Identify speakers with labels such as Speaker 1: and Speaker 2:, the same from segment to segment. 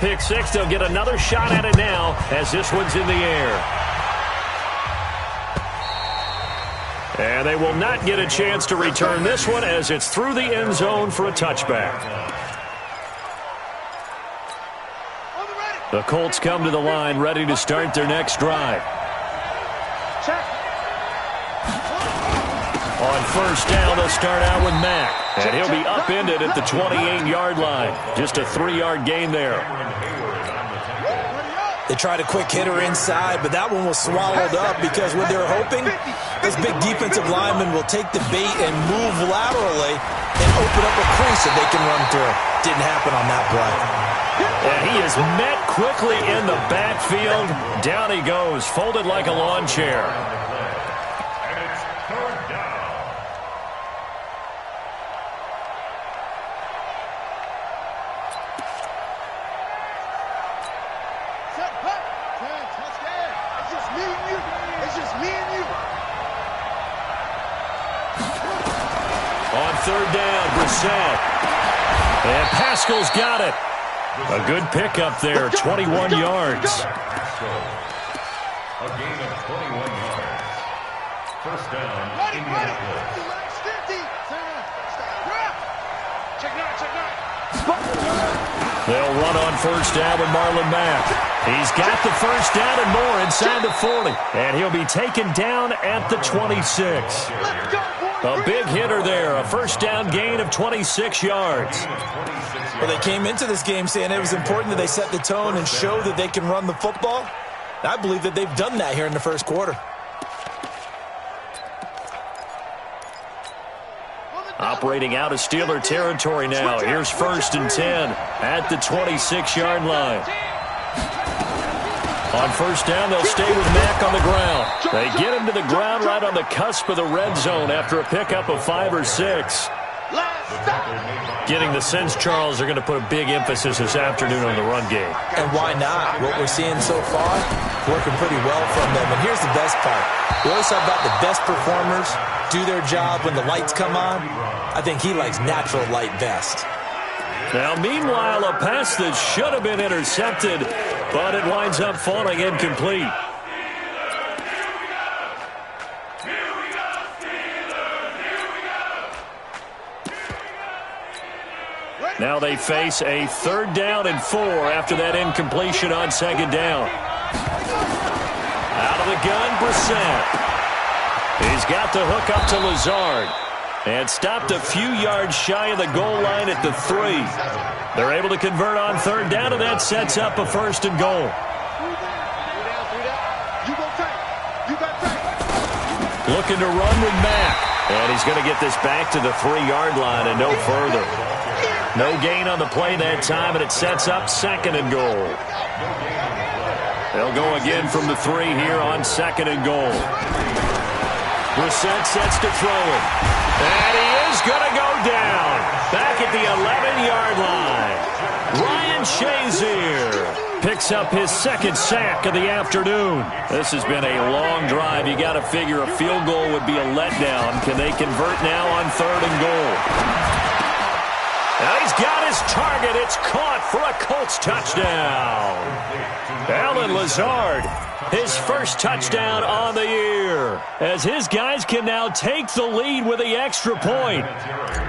Speaker 1: Pick six, they'll get another shot at it now as this one's in the air. And they will not get a chance to return this one as it's through the end zone for a touchback. The Colts come to the line ready to start their next drive. On first down, they'll start out with Mack. And he'll be upended at the 28-yard line. Just a 3-yard gain there.
Speaker 2: They tried a quick hitter inside, but that one was swallowed up because what they're hoping, this big defensive lineman will take the bait and move laterally and open up a crease that they can run through. Didn't happen on that play.
Speaker 1: And he is met quickly in the backfield. Down he goes, folded like a lawn chair. On third down, Brissett. And Pascal's got it. A good pickup there, 21 yards.
Speaker 3: A gain of 21 yards. First down, Indianapolis.
Speaker 1: They'll run on first down with Marlon Mack. He's got the first down and more inside the 40. And he'll be taken down at the 26. A big hitter there, a first down gain of 26 yards.
Speaker 2: Well, they came into this game saying it was important that they set the tone and show that they can run the football. I believe that they've done that here in the first quarter.
Speaker 1: Operating out of Steeler territory now. Here's first and 10 at the 26-yard line. On first down, they'll stay with Mack on the ground. They get him to the ground right on the cusp of the red zone after a pickup of 5 or 6. Getting the sense, Charles, they're going to put a big emphasis this afternoon on the run game.
Speaker 2: And why not? What we're seeing so far, working pretty well from them. And here's the best part. We always talk about the best performers do their job when the lights come on. I think he likes natural light best.
Speaker 1: Now, meanwhile, a pass that should have been intercepted, but it winds up falling incomplete. Now they face a third down and 4 after that incompletion on second down. Out of the gun, Brissett. He's got the hook up to Lazard. And stopped a few yards shy of the goal line at the 3. They're able to convert on third down, and that sets up a first and goal. Looking to run with Mack. And he's going to get this back to the 3-yard line and no further. No gain on the play that time, and it sets up second and goal. They'll go again from the 3 here on second and goal. Brissett sets to throw it. And he is going to go down. Back at the 11-yard line. Ryan Shazier picks up his second sack of the afternoon. This has been a long drive. You got to figure a field goal would be a letdown. Can they convert now on third and goal? Now he's got his target. It's caught for a Colts touchdown. Allen Lazard, his first touchdown on the year, as his guys can now take the lead with the extra point.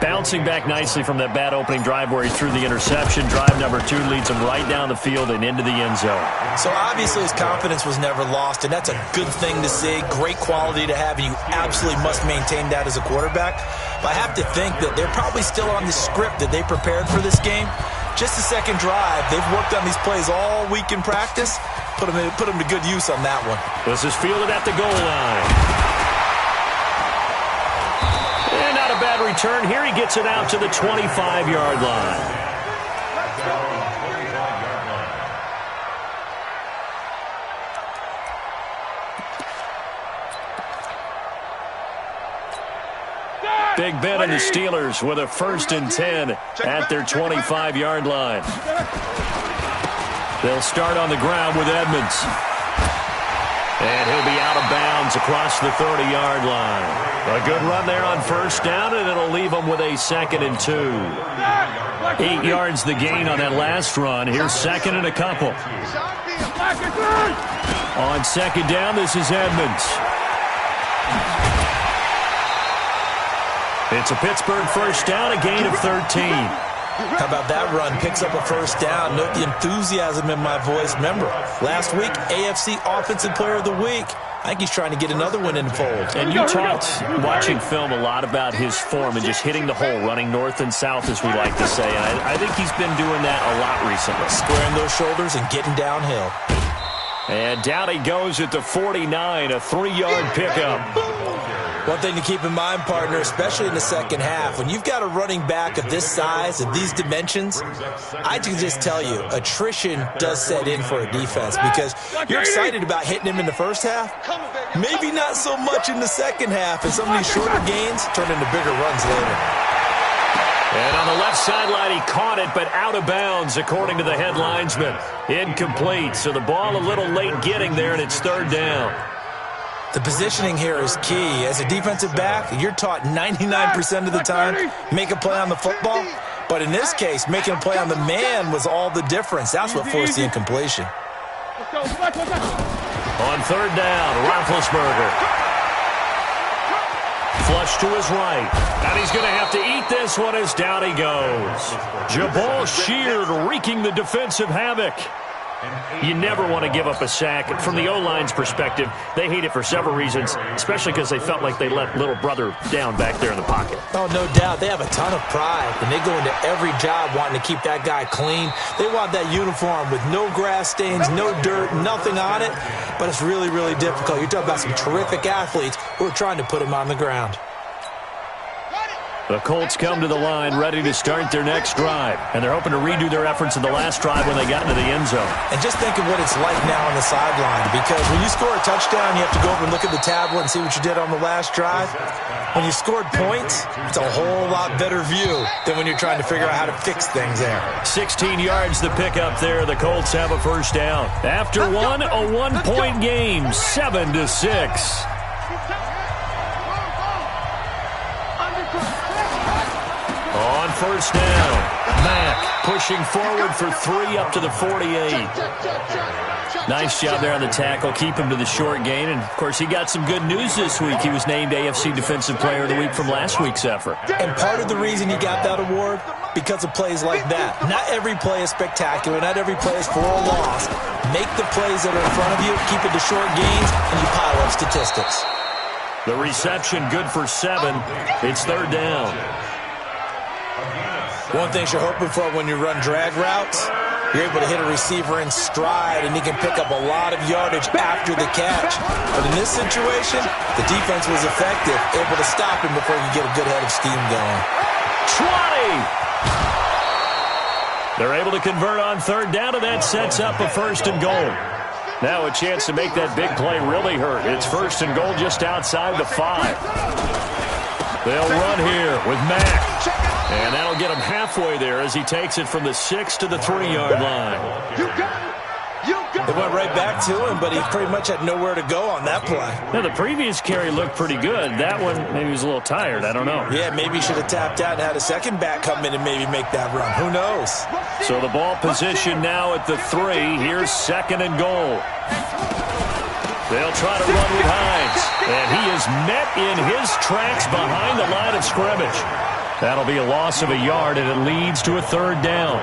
Speaker 1: Bouncing back nicely from that bad opening drive where he threw the interception. Drive number 2 leads him right down the field and into the end zone.
Speaker 2: So obviously his confidence was never lost, and that's a good thing to see. Great quality to have, and you absolutely must maintain that as a quarterback. But I have to think that they're probably still on the script that they prepared for this game. Just the second drive. They've worked on these plays all week in practice. Put them to good use on that one.
Speaker 1: This is fielded at the goal line. And not a bad return. Here he gets it out to the 25-yard line. Big Ben and the Steelers with a first and 10 at their 25-yard line. They'll start on the ground with Edmonds. And he'll be out of bounds yards across the 30-yard line. A good run there on first down, and it'll leave them with a 2nd and 2. 8 yards the gain on that last run. Here's 2nd and a couple. On 2nd down, this is Edmonds. It's a Pittsburgh first down, a gain of 13.
Speaker 2: How about that run? Picks up a first down. Note the enthusiasm in my voice. Remember, last week, AFC Offensive Player of the Week. I think he's trying to get another one in the fold.
Speaker 1: And you talked, watching film, a lot about his form and just hitting the hole, running north and south, as we like to say. And I think he's been doing that a lot recently.
Speaker 2: Squaring those shoulders and getting downhill.
Speaker 1: And down he goes at the 49, a 3-yard pickup.
Speaker 2: One thing to keep in mind, partner, especially in the second half, when you've got a running back of this size, of these dimensions, I can just tell you, attrition does set in for a defense because you're excited about hitting him in the first half, maybe not so much in the second half, and some of these shorter gains turn into bigger runs later.
Speaker 1: And on the left sideline, he caught it, but out of bounds, according to the head linesman. Incomplete, so the ball a little late getting there, and it's 3rd down.
Speaker 2: The positioning here is key. As a defensive back, you're taught 99% of the time, make a play on the football. But in this case, making a play on the man was all the difference. That's what forced the incompletion.
Speaker 1: On 3rd down, Roethlisberger. Flush to his right. And he's going to have to eat this one as down he goes. Jabal Sheard wreaking the defensive havoc. You never want to give up a sack. From the O-line's perspective, they hate it for several reasons, especially because they felt like they let little brother down back there in the pocket.
Speaker 2: Oh, no doubt. They have a ton of pride, and they go into every job wanting to keep that guy clean. They want that uniform with no grass stains, no dirt, nothing on it, but it's really, really difficult. You're talking about some terrific athletes who are trying to put him on the ground.
Speaker 1: The Colts come to the line ready to start their next drive, and they're hoping to redo their efforts in the last drive when they got into the end zone.
Speaker 2: And just think of what it's like now on the sideline, because when you score a touchdown, you have to go over and look at the tablet and see what you did on the last drive. When you scored points, it's a whole lot better view than when you're trying to figure out how to fix things there.
Speaker 1: 16 yards the pickup there. The Colts have a first down. After one, a one-point game, 7-6. On first down, Mack pushing forward for 3 up to the 48. Nice job there on the tackle. Keep him to the short gain. And, of course, he got some good news this week. He was named AFC Defensive Player of the Week from last week's effort.
Speaker 2: And part of the reason he got that award, because of plays like that. Not every play is spectacular. Not every play is for a loss. Make the plays that are in front of you, keep it to short gains, and you pile up statistics.
Speaker 1: The reception good for 7. It's 3rd down.
Speaker 2: One thing you're hoping for when you run drag routes, you're able to hit a receiver in stride, and he can pick up a lot of yardage after the catch. But in this situation, the defense was effective, able to stop him before you get a good head of steam going.
Speaker 1: 20! They're able to convert on 3rd down, and that sets up a 1st and goal. Now a chance to make that big play really hurt. It's 1st and goal just outside the 5. They'll run here with Mack. And that'll get him halfway there as he takes it from the 6 to the 3-yard line.
Speaker 2: They went right back to him, but he pretty much had nowhere to go on that play.
Speaker 1: Now, the previous carry looked pretty good. That one, maybe he was a little tired. I don't know.
Speaker 2: Yeah, maybe he should have tapped out and had a second back come in and maybe make that run. Who knows?
Speaker 1: So the ball position now at the 3. Here's 2nd and goal. They'll try to run with Hines. And he is met in his tracks behind the line of scrimmage. That'll be a loss of a yard, and it leads to a 3rd down.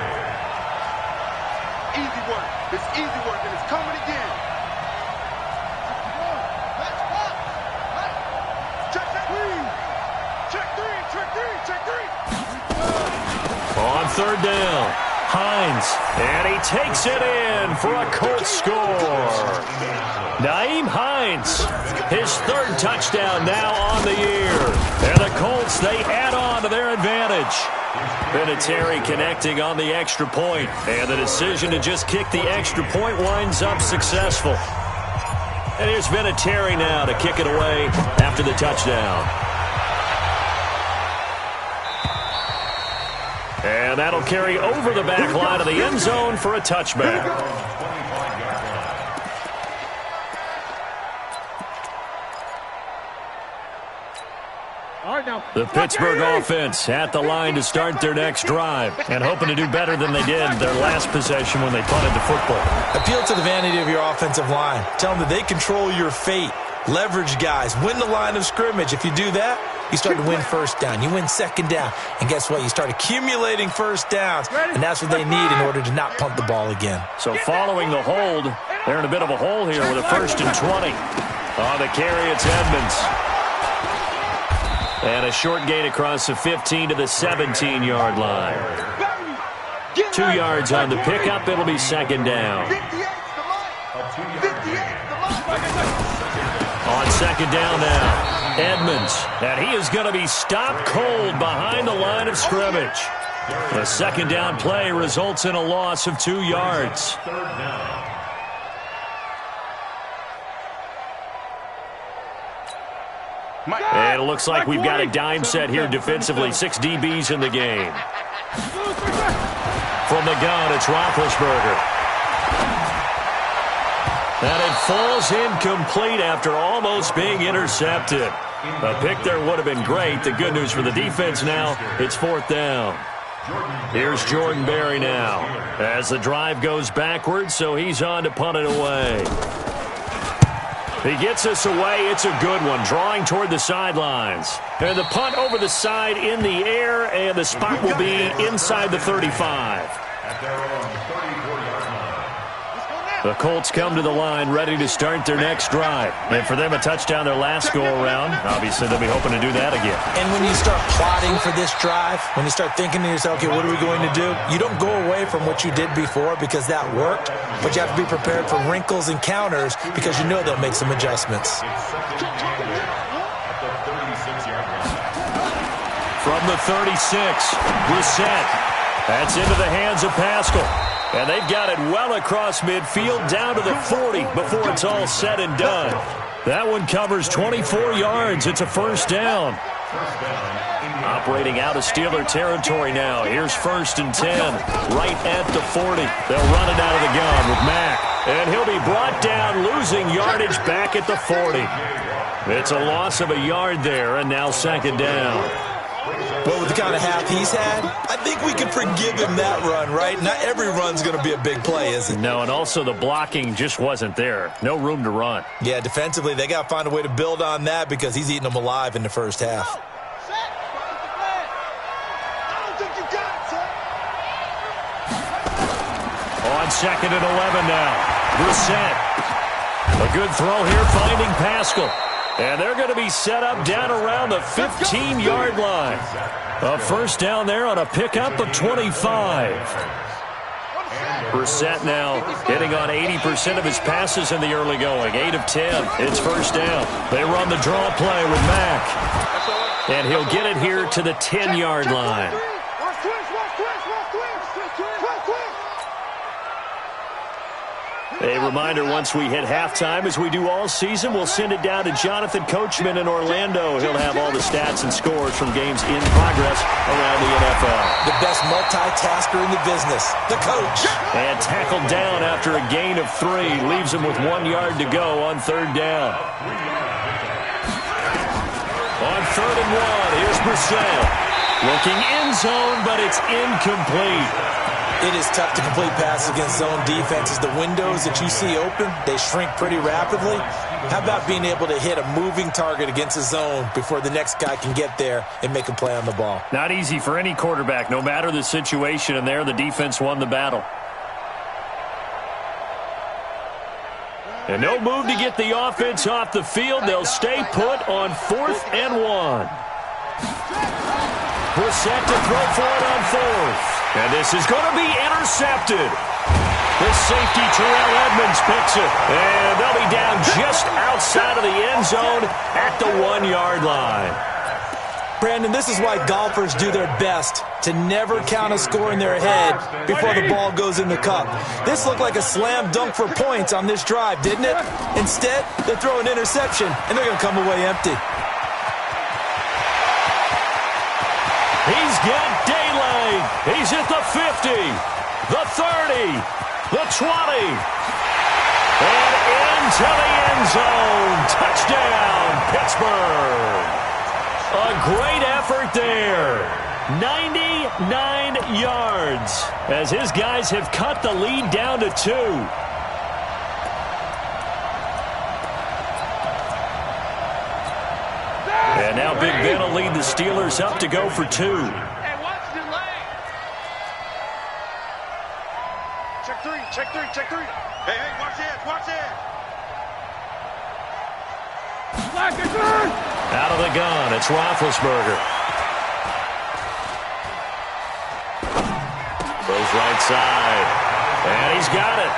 Speaker 4: Easy work. It's easy work, and it's coming again. Check three.
Speaker 1: On 3rd down, Hines, and he takes it in for a Colts score. Nyheim Hines, his 3rd touchdown now on the year. And the Colts, they add on to their advantage. Vinatieri connecting on the extra point, and the decision to just kick the extra point winds up successful. And here's Vinatieri now to kick it away after the touchdown. And that'll carry over the back line of the end zone for a touchback. The Pittsburgh offense at the line to start their next drive and hoping to do better than they did their last possession when they punted the football.
Speaker 2: Appeal to the vanity of your offensive line. Tell them that they control your fate. Leverage guys. Win the line of scrimmage. If you do that, you start to win first down. You win second down. And guess what? You start accumulating first downs. And that's what they need in order to not punt the ball again.
Speaker 1: So following the hold, they're in a bit of a hole here with a 1st and 20. On the carry, it's Edmonds. And a short gain across the 15 to the 17-yard line. 2 yards on the pickup. It'll be second down. On second down now, Edmonds. And he is going to be stopped cold behind the line of scrimmage. The second down play results in a loss of 2 yards. And it looks like we've got a dime set here defensively. 6 DBs in the game. From the gun, it's Roethlisberger. And it falls incomplete after almost being intercepted. A pick there would have been great. The good news for the defense now, it's 4th down. Here's Jordan Berry now as the drive goes backwards, so he's on to punt it away. He gets us away. It's a good one, drawing toward the sidelines. And the punt over the side in the air, and the spot will be inside the 35. The Colts come to the line ready to start their next drive. And for them, a touchdown their last go-around. Obviously, they'll be hoping to do that again.
Speaker 2: And when you start plotting for this drive, when you start thinking to yourself, okay, what are we going to do? You don't go away from what you did before because that worked, but you have to be prepared for wrinkles and counters because you know they'll make some adjustments.
Speaker 1: From the 36, Brissett. That's into the hands of Pascal. And they've got it well across midfield down to the 40 before it's all said and done. That one covers 24 yards. It's a 1st down. Operating out of Steeler territory now. Here's 1st and 10 right at the 40. They'll run it out of the gun with Mack. And he'll be brought down, losing yardage back at the 40. It's a loss of a yard there, and now 2nd down.
Speaker 2: Well, with the kind of half he's had, I think we can forgive him that run, right? Not every run's going to be a big play, is it?
Speaker 1: No, and also the blocking just wasn't there. No room to run.
Speaker 2: Yeah, defensively, they got to find a way to build on that because he's eating them alive in the first half.
Speaker 1: On 2nd and 11 now. Brissett. A good throw here, finding Pascal. And they're going to be set up down around the 15-yard line. A 1st down there on a pickup of 25. Brissett now hitting on 80% of his passes in the early going. 8 of 10. It's 1st down. They run the draw play with Mack. And he'll get it here to the 10-yard line. A reminder, once we hit halftime, as we do all season, we'll send it down to Jonathan Coachman in Orlando. He'll have all the stats and scores from games in progress around the NFL.
Speaker 2: The best multitasker in the business, the coach.
Speaker 1: And tackled down after a gain of 3. Leaves him with 1 yard to go on 3rd down. On 3rd and 1, here's Brissett. Looking end zone, but it's incomplete.
Speaker 2: It is tough to complete passes against zone defenses. The windows that you see open, they shrink pretty rapidly. How about being able to hit a moving target against a zone before the next guy can get there and make a play on the ball?
Speaker 1: Not easy for any quarterback, no matter the situation, and there the defense won the battle. And no move to get the offense off the field. They'll stay put on 4th and 1. Brissett to throw for it on 4th. And this is going to be intercepted. The safety, Terrell Edmonds, picks it. And they'll be down just outside of the end zone at the 1-yard line.
Speaker 2: Brandon, this is why golfers do their best to never count a score in their head before the ball goes in the cup. This looked like a slam dunk for points on this drive, didn't it? Instead, they throw an interception, and they're going to come away empty.
Speaker 1: He's got daylight. He's at the 50, the 30, the 20, and into the end zone. Touchdown, Pittsburgh. A great effort there. 99 yards as his guys have cut the lead down to 2. And now Big Ben will lead the Steelers up to go for 2.
Speaker 4: Hey, watch the lane. Check 3, check 3, check 3. Hey, watch it, watch it.
Speaker 1: Out of the gun, it's Roethlisberger. Goes right side. And he's got it.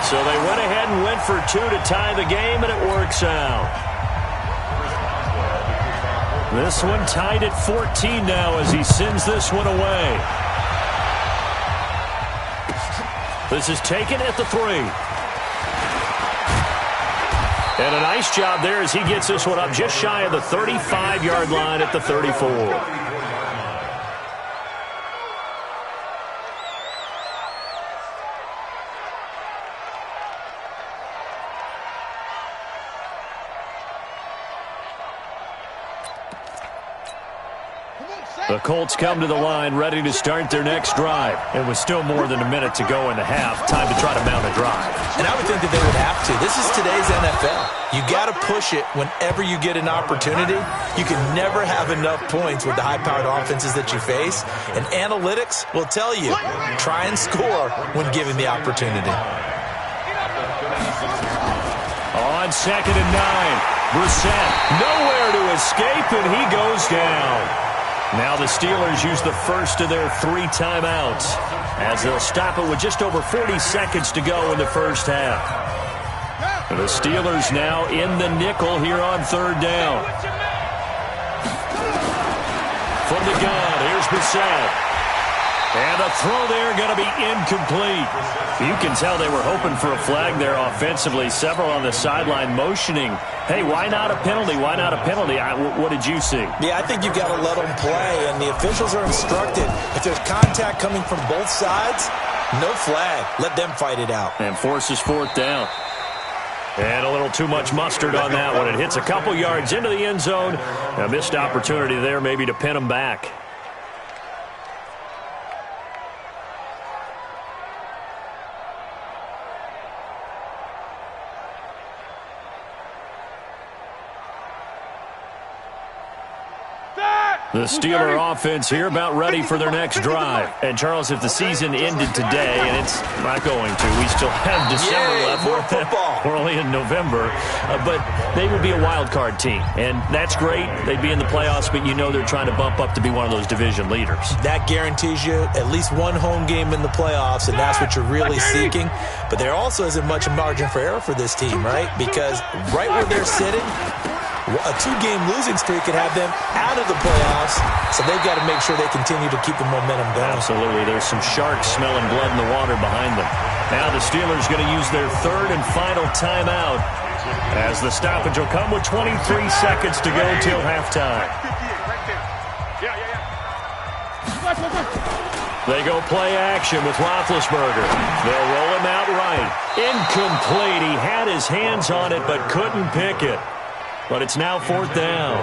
Speaker 1: So they went ahead and went for 2 to tie the game, and it works out. This one tied at 14 now as he sends this one away. This is taken at the 3. And a nice job there as he gets this one up just shy of the 35-yard line at the 34. The Colts come to the line ready to start their next drive. And with still more than a minute to go in the half, time to try to mount a drive.
Speaker 2: And I would think that they would have to. This is today's NFL. You got to push it whenever you get an opportunity. You can never have enough points with the high-powered offenses that you face. And analytics will tell you, try and score when given the opportunity.
Speaker 1: On 2nd and 9, Brissett nowhere to escape, and he goes down. Now the Steelers use the first of their 3 timeouts as they'll stop it with just over 40 seconds to go in the first half. The Steelers now in the nickel here on 3rd down. From the gun, here's Brissett. And the throw there going to be incomplete. You can tell they were hoping for a flag there offensively. Several on the sideline motioning, hey, why not a penalty? Why not a penalty? What did you see?
Speaker 2: Yeah, I think you've got to let them play, and the officials are instructed. If there's contact coming from both sides, no flag. Let them fight it out.
Speaker 1: And forces 4th down. And a little too much mustard on that one. It hits a couple yards into the end zone. A missed opportunity there maybe to pin them back. The Steeler offense here about ready for their next drive. And, Charles, if the season ended today, and it's not going to, we still have December left.
Speaker 2: More football.
Speaker 1: We're only in November. But they would be a wild card team. And that's great. They'd be in the playoffs, but you know they're trying to bump up to be one of those division leaders.
Speaker 2: That guarantees you at least one home game in the playoffs, and that's what you're really seeking. But there also isn't much margin for error for this team, right? Because right where they're sitting, a 2-game losing streak could have them out of the playoffs, so they've got to make sure they continue to keep the momentum going.
Speaker 1: Absolutely. There's some sharks smelling blood in the water behind them. Now the Steelers going to use their 3rd and final timeout as the stoppage will come with 23 seconds to go till halftime. They go play action with Roethlisberger. They'll roll him out right. Incomplete. He had his hands on it but couldn't pick it. But it's now 4th down.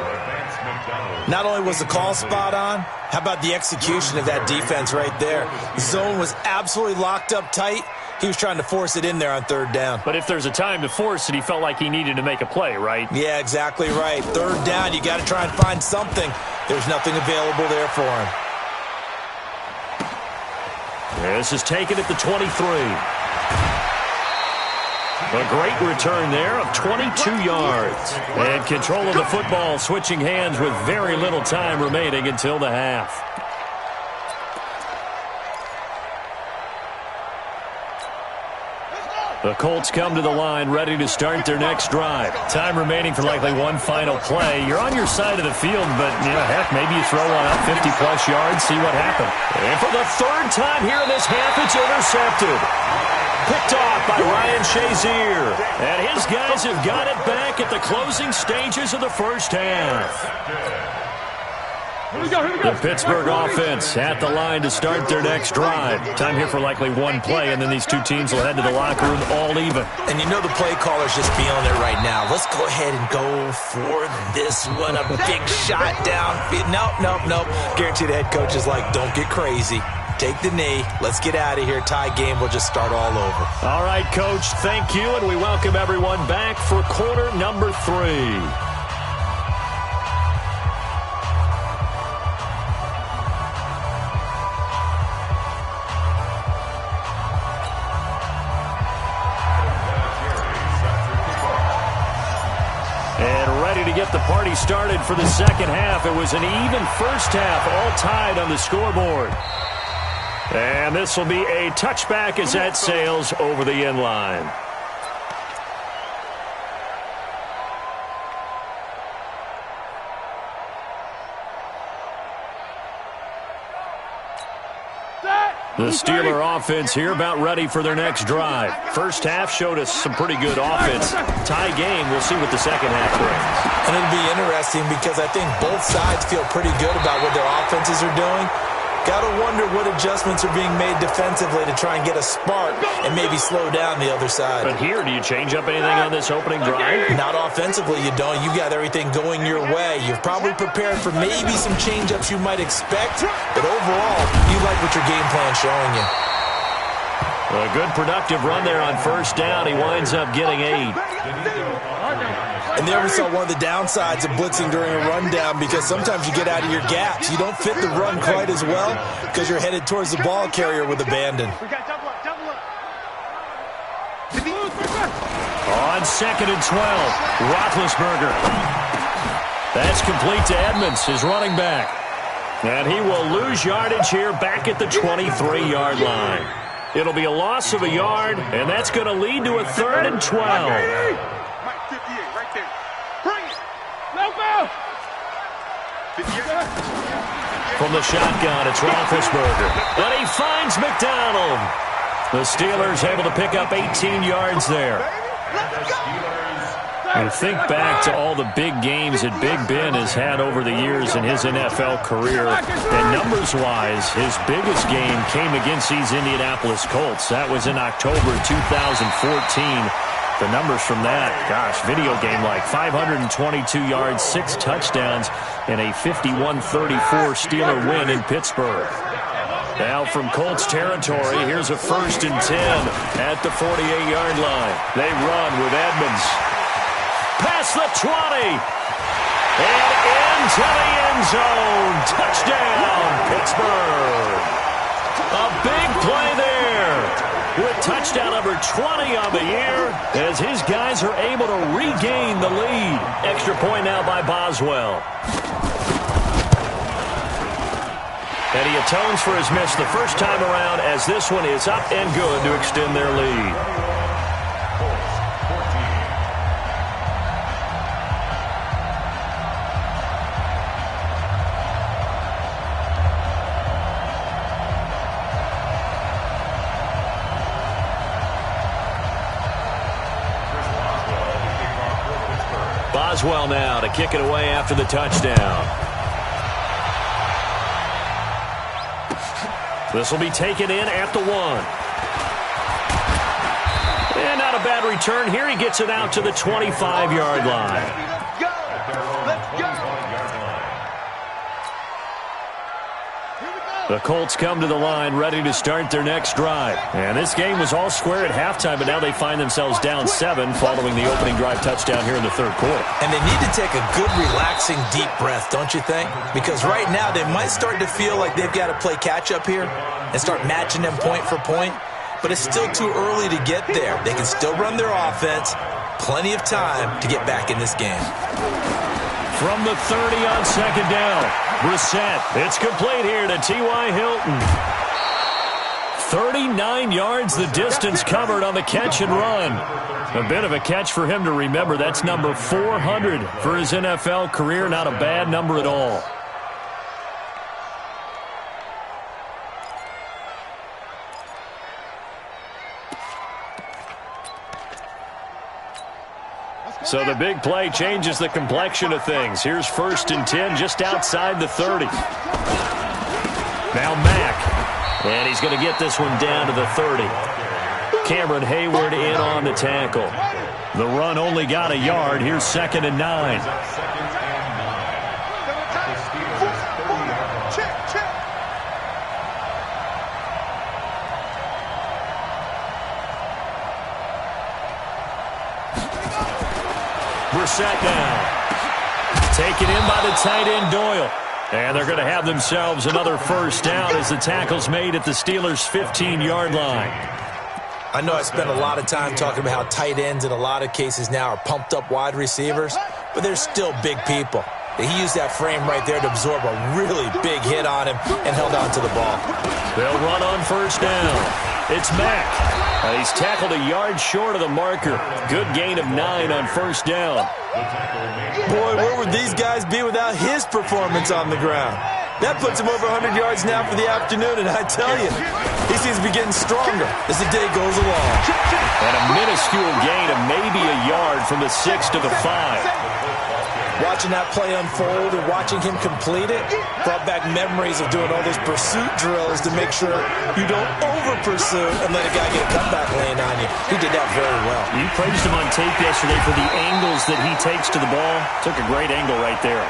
Speaker 2: Not only was the call spot on, how about the execution of that defense right there? The zone was absolutely locked up tight. He was trying to force it in there on 3rd down.
Speaker 1: But if there's a time to force it, he felt like he needed to make a play, right?
Speaker 2: Yeah, exactly right. 3rd down, you got to try and find something. There's nothing available there for him.
Speaker 1: This is taken at the 23. A great return there of 22 yards. And control of the football switching hands with very little time remaining until the half. The Colts come to the line ready to start their next drive. Time remaining for likely one final play. You're on your side of the field, but, heck, maybe you throw one up 50-plus yards, see what happens. And for the 3rd time here in this half, it's intercepted. Picked off by Ryan Shazier. And his guys have got it back at the closing stages of the first half. The Pittsburgh offense at the line to start their next drive. Time here for likely one play, and then these two teams will head to the locker room all even.
Speaker 2: And you know the play caller's just feeling it right now. Let's go ahead and go for this one. A big shot down. Nope. Guaranteed the head coach is like, don't get crazy. Take the knee. Let's get out of here. Tie game will just start all over.
Speaker 1: All right, Coach, thank you, and we welcome everyone back for quarter number 3. To get the party started for the second half. It was an even first half, all tied on the scoreboard. And this will be a touchback as that sails over the end line. The Steeler offense here about ready for their next drive. First half showed us some pretty good offense. Tie game, we'll see what the second half brings.
Speaker 2: And it'll be interesting because I think both sides feel pretty good about what their offenses are doing. Got to wonder what adjustments are being made defensively to try and get a spark and maybe slow down the other side.
Speaker 1: But here, do you change up anything on this opening drive?
Speaker 2: Not offensively, you don't. You got everything going your way. You've probably prepared for maybe some change-ups you might expect, but overall, you like what your game plan's showing you.
Speaker 1: A good productive run there on first down. He winds up getting 8.
Speaker 2: And there we saw one of the downsides of blitzing during a rundown because sometimes you get out of your gaps. You don't fit the run quite as well because you're headed towards the ball carrier with abandon.
Speaker 1: On 2nd and 12, Roethlisberger. That's complete to Edmonds, his running back. And he will lose yardage here back at the 23-yard line. It'll be a loss of a yard, and that's going to lead to a 3rd and 12. From the shotgun, it's Roethlisberger. And he finds McDonald. The Steelers able to pick up 18 yards there. And think back to all the big games that Big Ben has had over the years in his NFL career. And numbers-wise, his biggest game came against these Indianapolis Colts. That was in October 2014. The numbers from that, gosh, video game like 522 yards, 6 touchdowns, and a 51-34 Steeler win in Pittsburgh. Now from Colts territory, here's a 1st and 10 at the 48-yard line. They run with Edmonds. Past the 20. And into the end zone. Touchdown, Pittsburgh. A big play there. With touchdown number 20 on the year as his guys are able to regain the lead. Extra point now by Boswell. And he atones for his miss the first time around as this one is up and good to extend their lead. Boswell now to kick it away after the touchdown. This will be taken in at the 1. And not a bad return here. He gets it out to the 25-yard line. The Colts come to the line ready to start their next drive. And this game was all square at halftime, but now they find themselves down 7 following the opening drive touchdown here in the 3rd quarter. And they need to take a good, relaxing, deep breath, don't you think? Because right now they might start to feel like they've got to play catch-up here and start matching them point for point. But it's still too early to get there. They can still run their offense. Plenty of time to get back in this game. From the 30 on 2nd down, Brissett. It's complete here to T.Y. Hilton. 39 yards the distance covered on the catch and run. A bit of a catch for him to remember. That's number 400 for his NFL career. Not a bad number at all. So the big play changes the complexion of things. Here's 1st and 10 just outside the 30. Now Mack. And he's going to get this one down to the 30. Cameron Hayward in on the tackle. The run only got a yard. Here's 2nd and 9. Brissett down. Taken in by the tight end Doyle. And they're going to have themselves another 1st down as the tackle's made at the Steelers' 15-yard line.
Speaker 2: I know I spent a lot of time talking about how tight ends in a lot of cases now are pumped up wide receivers, but they're still big people. He used that frame right there to absorb a really big hit on him and held on to the ball.
Speaker 1: They'll run on 1st down. It's Mack. He's tackled a yard short of the marker. Good gain of 9 on 1st down.
Speaker 2: Boy, where would these guys be without his performance on the ground? That puts him over 100 yards now for the afternoon, and I tell you, he seems to be getting stronger as the day goes along.
Speaker 1: And a minuscule gain of maybe a yard from the 6 to the 5.
Speaker 2: Watching that play unfold and watching him complete it brought back memories of doing all those pursuit drills to make sure you don't over-pursue and let a guy get a cutback lane on you. He did that very well.
Speaker 1: You praised him on tape yesterday for the angles that he takes to the ball. Took a great angle right there.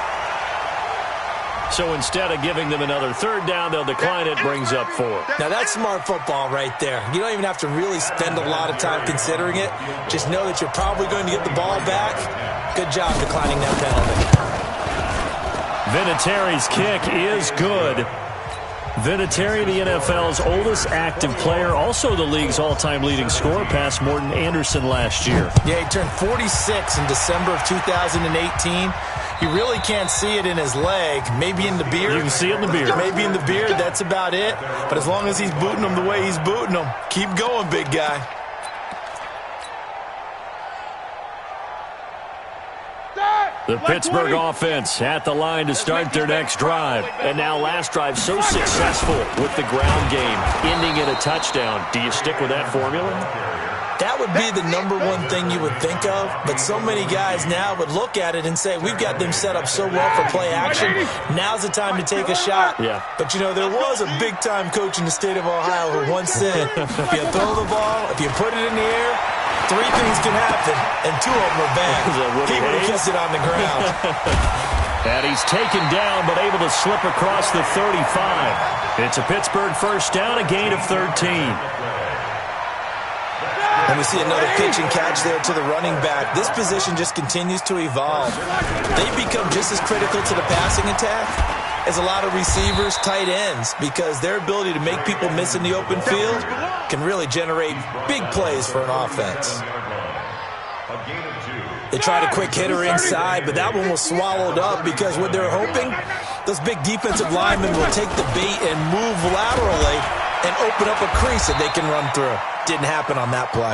Speaker 1: So instead of giving them another 3rd down, they'll decline it, brings up 4.
Speaker 2: Now that's smart football right there. You don't even have to really spend a lot of time considering it. Just know that you're probably going to get the ball back. Good job declining that penalty.
Speaker 1: Vinatieri's kick is good. Vinatieri, the NFL's oldest active player, also the league's all-time leading scorer, past Morton Anderson last year.
Speaker 2: Yeah, he turned 46 in December of 2018. You really can't see it in his leg. Maybe in the beard.
Speaker 1: You can see it in the beard.
Speaker 2: Maybe in the beard. That's about it. But as long as he's booting them the way he's booting them, keep going, big guy.
Speaker 1: The Pittsburgh offense at the line to start their next drive. And now last drive so successful with the ground game, ending in a touchdown. Do you stick with that formula?
Speaker 2: That would be the #1 thing you would think of, but so many guys now would look at it and say, we've got them set up so well for play action, now's the time to take a shot.
Speaker 1: Yeah.
Speaker 2: But, you know, there was a big-time coach in the state of Ohio who once said, if you throw the ball, if you put it in the air, 3 things can happen, and 2 of them are bad. He would have kept it on the ground.
Speaker 1: And he's taken down, but able to slip across the 35. It's a Pittsburgh 1st down, a gain of 13.
Speaker 2: And we see another pitch and catch there to the running back. This position just continues to evolve. They become just as critical to the passing attack as a lot of receivers, tight ends, because their ability to make people miss in the open field can really generate big plays for an offense. They tried a quick hitter inside, but that one was swallowed up because what they're hoping, those big defensive linemen will take the bait and move laterally and open up a crease that they can run through. Didn't happen on that play.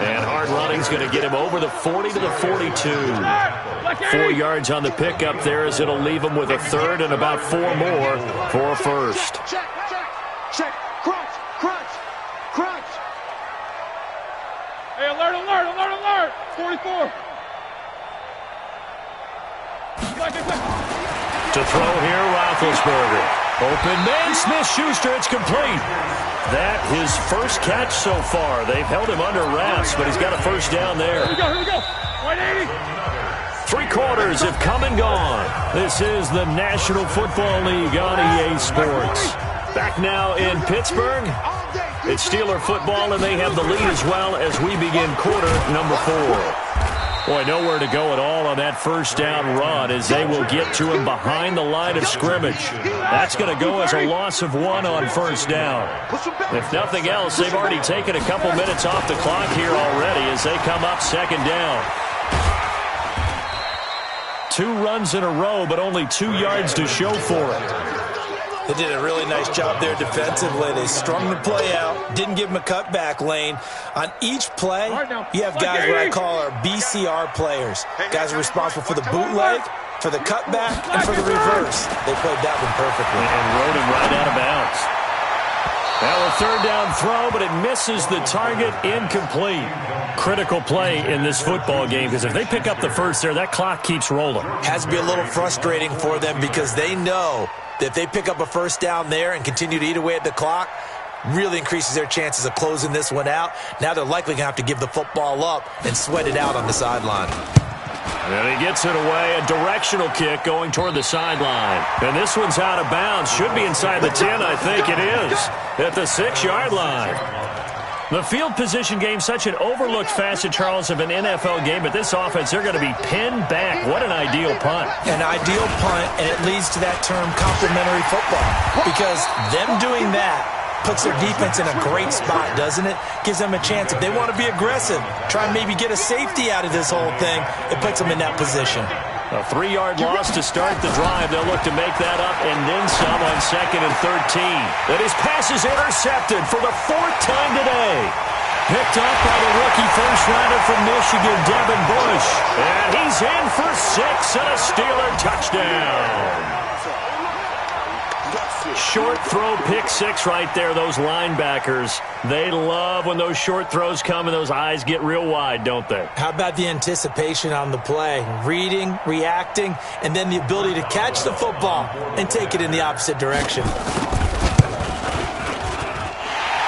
Speaker 1: And hard running's going to get him over the 40 to the 42. 4 yards on the pickup there as it'll leave him with a 3rd and about 4 more for a 1st.
Speaker 4: Check, check, check, crunch, crunch, crunch. Hey, alert, alert, alert, alert. 44.
Speaker 1: To throw here, Roethlisberger. Open man, Smith-Schuster, it's complete. That his first catch so far. They've held him under wraps, but he's got a 1st down there.
Speaker 4: Here we go, here we go. 180.
Speaker 1: 3 quarters have come and gone. This is the National Football League on EA Sports. Back now in Pittsburgh. It's Steeler football, and they have the lead as well as we begin quarter number 4. Boy, nowhere to go at all on that 1st down run as they will get to him behind the line of scrimmage. That's going to go as a loss of 1 on 1st down. If nothing else, they've already taken a couple minutes off the clock here already as they come up 2nd down. 2 runs in a row, but only 2 yards to show for it.
Speaker 2: They did a really nice job there defensively. They strung the play out, didn't give him a cutback lane. On each play, you have guys what I call our BCR players. Guys are responsible for the bootleg, for the cutback, and for the reverse. They played that one perfectly.
Speaker 1: And rode him right out of bounds. Now a 3rd down throw, but it misses the target, incomplete. Critical play in this football game, because if they pick up the first there, that clock keeps rolling.
Speaker 2: Has to be a little frustrating for them because they know that if they pick up a first down there and continue to eat away at the clock, really increases their chances of closing this one out. Now they're likely going to have to give the football up and sweat it out on the sideline.
Speaker 1: And he gets it away, a directional kick going toward the sideline. And this one's out of bounds. Should be inside the 10, I think it is, at the 6-yard line. The field position game, such an overlooked facet, Charles, of an NFL game. But this offense, they're going to be pinned back. What an ideal punt.
Speaker 2: An ideal punt, and it leads to that term complementary football. Because them doing that puts their defense in a great spot, doesn't it? Gives them a chance. If they want to be aggressive, try and maybe get a safety out of this whole thing, it puts them in that position.
Speaker 1: A 3-yard loss to start the drive. They'll look to make that up and then some on 2nd and 13. And his pass is intercepted for the 4th time today. Picked up by the rookie first-rounder from Michigan, Devin Bush. And he's in for 6 and a Steeler touchdown. Short throw, pick 6 right there. Those linebackers, they love when those short throws come and those eyes get real wide, don't they?
Speaker 2: How about the anticipation on the play? Reading, reacting, and then the ability to catch the football and take it in the opposite direction.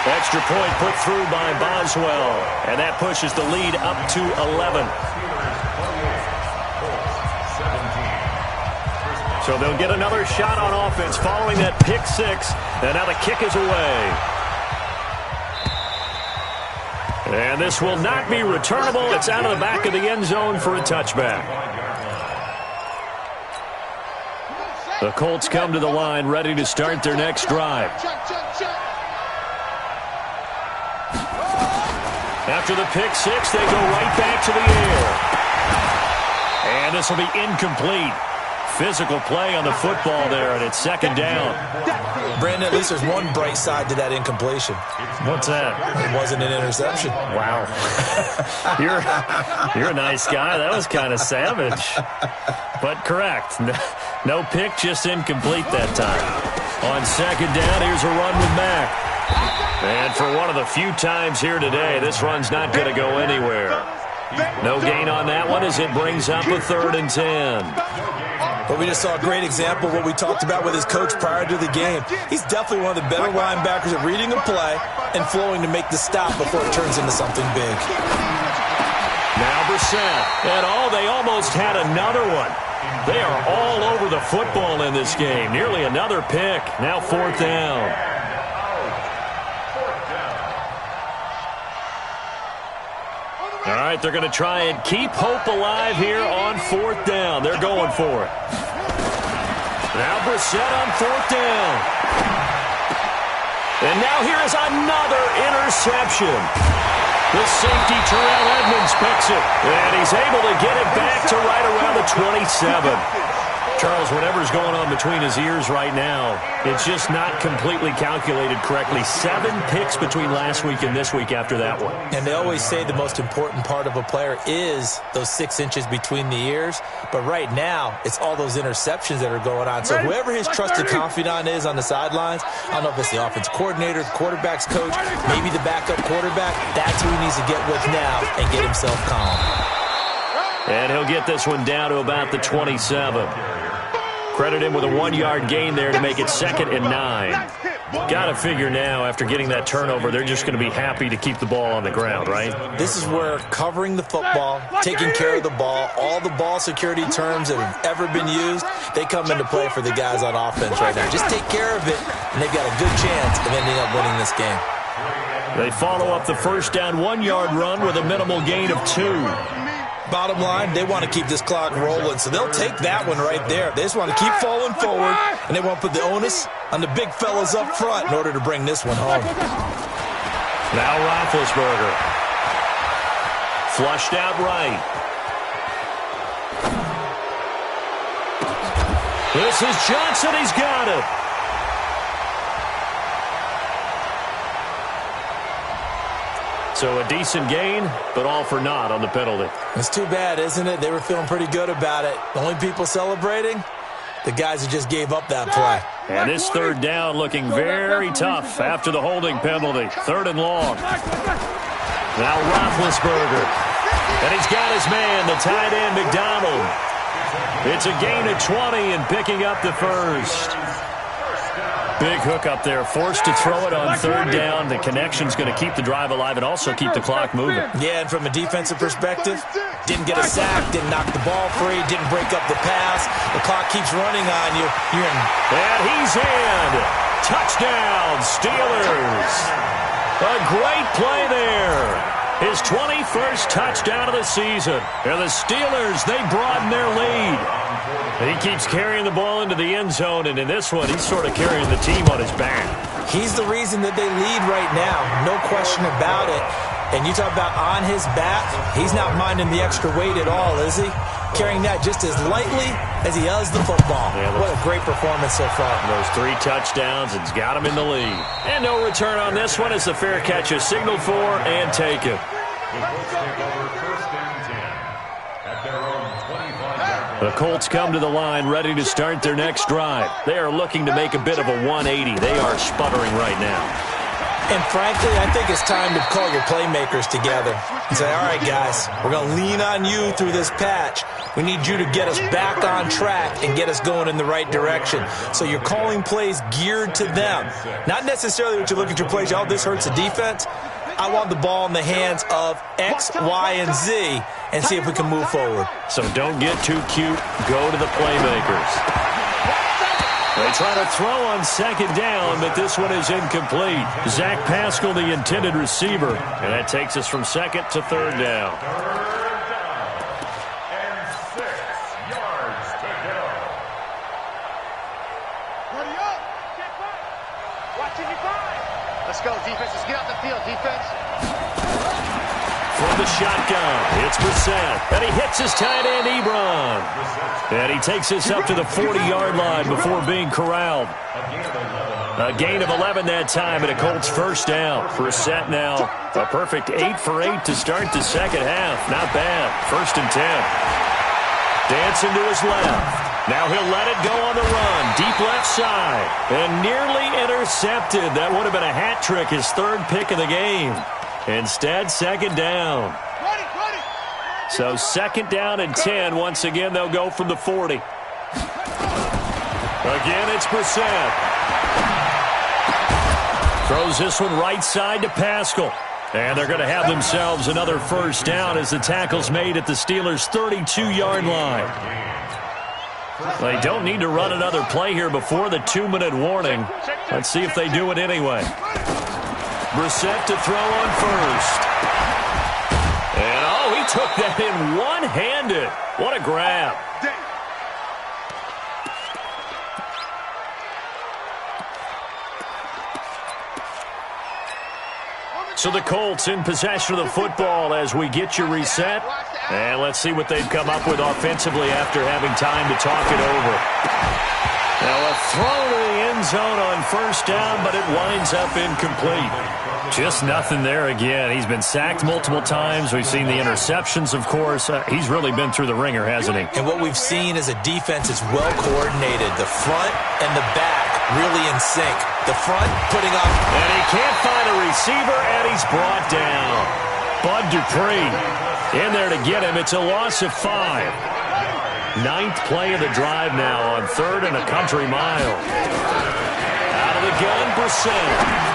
Speaker 1: Extra point put through by Boswell, and that pushes the lead up to 11. So they'll get another shot on offense following that pick 6, and now the kick is away. And this will not be returnable. It's out of the back of the end zone for a touchback. The Colts come to the line, ready to start their next drive. After the pick 6, they go right back to the air. And this will be incomplete. Physical play on the football there, and it's 2nd down.
Speaker 2: Brandon, at least there's one bright side to that incompletion.
Speaker 1: What's that?
Speaker 2: It wasn't an interception.
Speaker 1: Wow. You're a nice guy. That was kind of savage. But correct. No pick, just incomplete that time. On 2nd down, here's a run with Mack. And for one of the few times here today, this run's not going to go anywhere. No gain on that one as it brings up a 3rd and 10.
Speaker 2: But we just saw a great example of what we talked about with his coach prior to the game. He's definitely one of the better linebackers at reading a play and flowing to make the stop before it turns into something big.
Speaker 1: Now Brissett. And they almost had another one. They are all over the football in this game. Nearly another pick. Now 4th down. All right, they're going to try and keep hope alive here on 4th down. They're going for it. Now Brissett on 4th down. And now here is another interception. The safety, Terrell Edmonds, picks it. And he's able to get it back to right around the 27. Charles, whatever's going on between his ears right now, it's just not completely calculated correctly. 7 picks between last week and this week after that one.
Speaker 2: And they always say the most important part of a player is those 6 inches between the ears. But right now, it's all those interceptions that are going on. So whoever his trusted confidant is on the sidelines, I don't know if it's the offense coordinator, the quarterback's coach, maybe the backup quarterback, that's who he needs to get with now and get himself calm.
Speaker 1: And he'll get this one down to about the 27. Credit him with a 1-yard gain there to make it 2nd and 9. Got to figure now, after getting that turnover, they're just going to be happy to keep the ball on the ground, right?
Speaker 2: This is where covering the football, taking care of the ball, all the ball security terms that have ever been used, they come into play for the guys on offense right now. Just take care of it, and they've got a good chance of ending up winning this game.
Speaker 1: They follow up the first down 1-yard run with a minimal gain of 2.
Speaker 2: Bottom line, they want to keep this clock rolling, so they'll take that one right there. They just want to keep falling forward, and they want to put the onus on the big fellas up front in order to bring this one home.
Speaker 1: Now Roethlisberger. Flushed out right. This is Johnson. He's got it. So a decent gain, but all for naught on the penalty.
Speaker 2: It's too bad, isn't it? They were feeling pretty good about it. The only people celebrating, the guys who just gave up that play.
Speaker 1: And this 3rd down looking very tough after the holding penalty. 3rd and long. Now Roethlisberger. And he's got his man, the tight end, McDonald. It's a gain of 20 and picking up the first. Big hook up there, forced to throw it on third down. The connection's going to keep the drive alive and also keep the clock moving.
Speaker 2: Yeah, and from a defensive perspective, didn't get a sack, didn't knock the ball free, didn't break up the pass. The clock keeps running on you. You're in.
Speaker 1: And he's in. Touchdown, Steelers. A great play there. His 21st touchdown of the season. And the Steelers, they broaden their lead. He keeps carrying the ball into the end zone, and in this one, he's sort of carrying the team on his back.
Speaker 2: He's the reason that they lead right now, no question about it. And you talk about on his back, he's not minding the extra weight at all, is he? Carrying that just as lightly as he does the football. Yeah, what a great performance so far.
Speaker 1: Those 3 touchdowns, it's got him in the lead. And no return on this one as the fair catch is signaled for and taken. The Colts come to the line ready to start their next drive. They are looking to make a bit of a 180. They are sputtering right now.
Speaker 2: And frankly, I think it's time to call your playmakers together and say, all right, guys, we're going to lean on you through this patch. We need you to get us back on track and get us going in the right direction. So you're calling plays geared to them. Not necessarily what you look at your plays, oh, this hurts the defense. I want the ball in the hands of X, Y, and Z and see if we can move forward.
Speaker 1: So don't get too cute. Go to the playmakers. They try to throw on second down, but this one is incomplete. Zach Pascal, the intended receiver. And that takes us from second to third down.
Speaker 3: 3rd and 6 yards to go.
Speaker 4: Ready up. Watching you five. Let's go, defense. Let's get out the field, defense.
Speaker 1: From the shotgun, it's Brissett. And he hits his tight end, Ebron. And he takes this up to the 40-yard line before being corralled. A gain of 11 that time and a Colts first down. Brissett now a perfect 8 for 8 to start the second half. Not bad. 1st and 10. Dancing to his left. Now he'll let it go on the run. Deep left side. And nearly intercepted. That would have been a hat trick, his 3rd pick of the game. Instead, second down. So 2nd down and 10. Once again, they'll go from the 40. Again, it's Brissett. Throws this one right side to Pascal. And they're going to have themselves another first down as the tackle's made at the Steelers' 32-yard line. They don't need to run another play here before the 2-minute warning. Let's see if they do it anyway. Brissett to throw on first. And, oh, he took that in one-handed. What a grab. So the Colts in possession of the football as we get you reset. And let's see what they've come up with offensively after having time to talk it over. Now a throw to the end zone on first down, but it winds up incomplete. Just nothing there again. He's been sacked multiple times. We've seen the interceptions, of course. He's really been through the ringer, hasn't he?
Speaker 2: And what we've seen is a defense that's well coordinated. The front and the back really in sync. The front putting up.
Speaker 1: And he can't find a receiver, and he's brought down. Bud Dupree in there to get him. It's a loss of 5. 9th play of the drive now on 3rd and a country mile. Out of the gun, Brissett.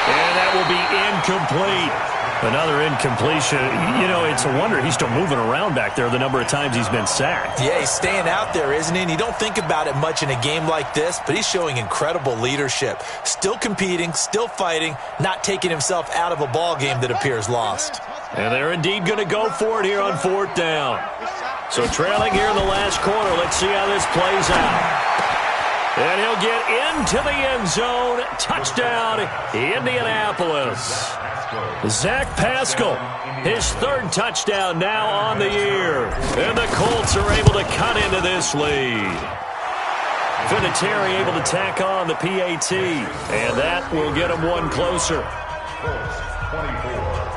Speaker 1: And that will be incomplete. Another incompletion. You know, it's a wonder he's still moving around back there the number of times he's been sacked.
Speaker 2: Yeah, he's staying out there, isn't he? And you don't think about it much in a game like this, but he's showing incredible leadership. Still competing, still fighting, not taking himself out of a ball game that appears lost.
Speaker 1: And they're indeed going to go for it here on 4th down. So trailing here in the last quarter, let's see how this plays out. And he'll get into the end zone. Touchdown, Indianapolis. Zach Pascal, his 3rd touchdown now on the year. And the Colts are able to cut into this lead. Vinatieri able to tack on the PAT. And that will get him one closer.
Speaker 3: Colts 24.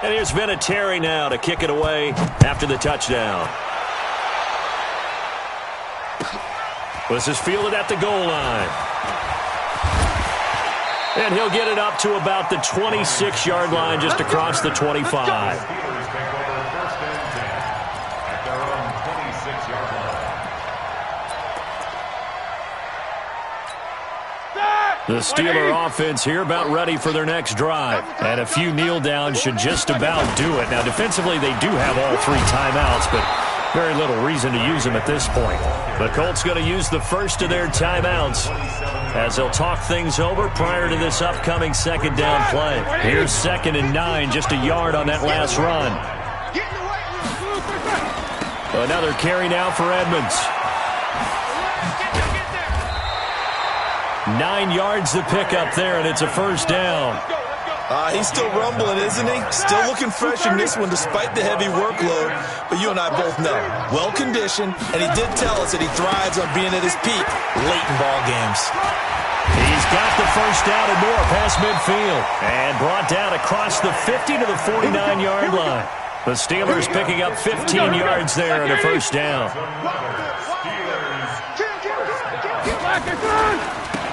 Speaker 1: And here's Vinatieri now to kick it away after the touchdown. This is fielded at the goal line. And he'll get it up to about the 26-yard line, just across the 25. The Steeler offense here about ready for their next drive. And a few kneel downs should just about do it. Now, defensively, they do have all 3 timeouts, but very little reason to use them at this point. The Colts going to use the first of their timeouts as they'll talk things over prior to this upcoming second down play. Here's 2nd and 9, just a yard on that last run. Another carry now for Edmonds. 9 yards to pick up there, and it's a first down.
Speaker 2: He's still rumbling, isn't he? Still looking fresh in this one despite the heavy workload. But you and I both know, well-conditioned, and he did tell us that he thrives on being at his peak late in ball games.
Speaker 1: He's got the first down and more past midfield. And brought down across the 50 to the 49-yard line. The Steelers picking up 15 yards there on a first down.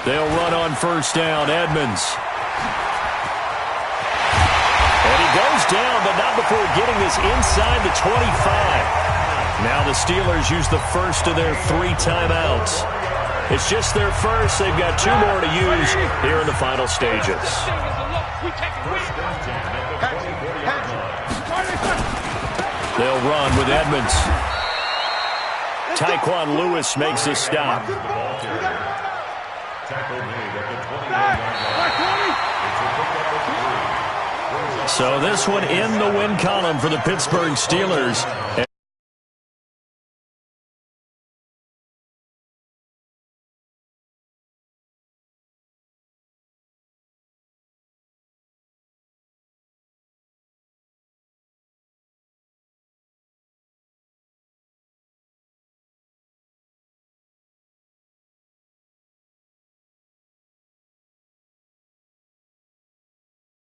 Speaker 1: They'll run on first down. Edmonds. And he goes down, but not before getting this inside the 25. Now the Steelers use the first of their 3 timeouts. It's just their first. They've got 2 more to use here in the final stages. They'll run with Edmonds. Tyquan Lewis makes a stop. So this one in the win column for the Pittsburgh Steelers.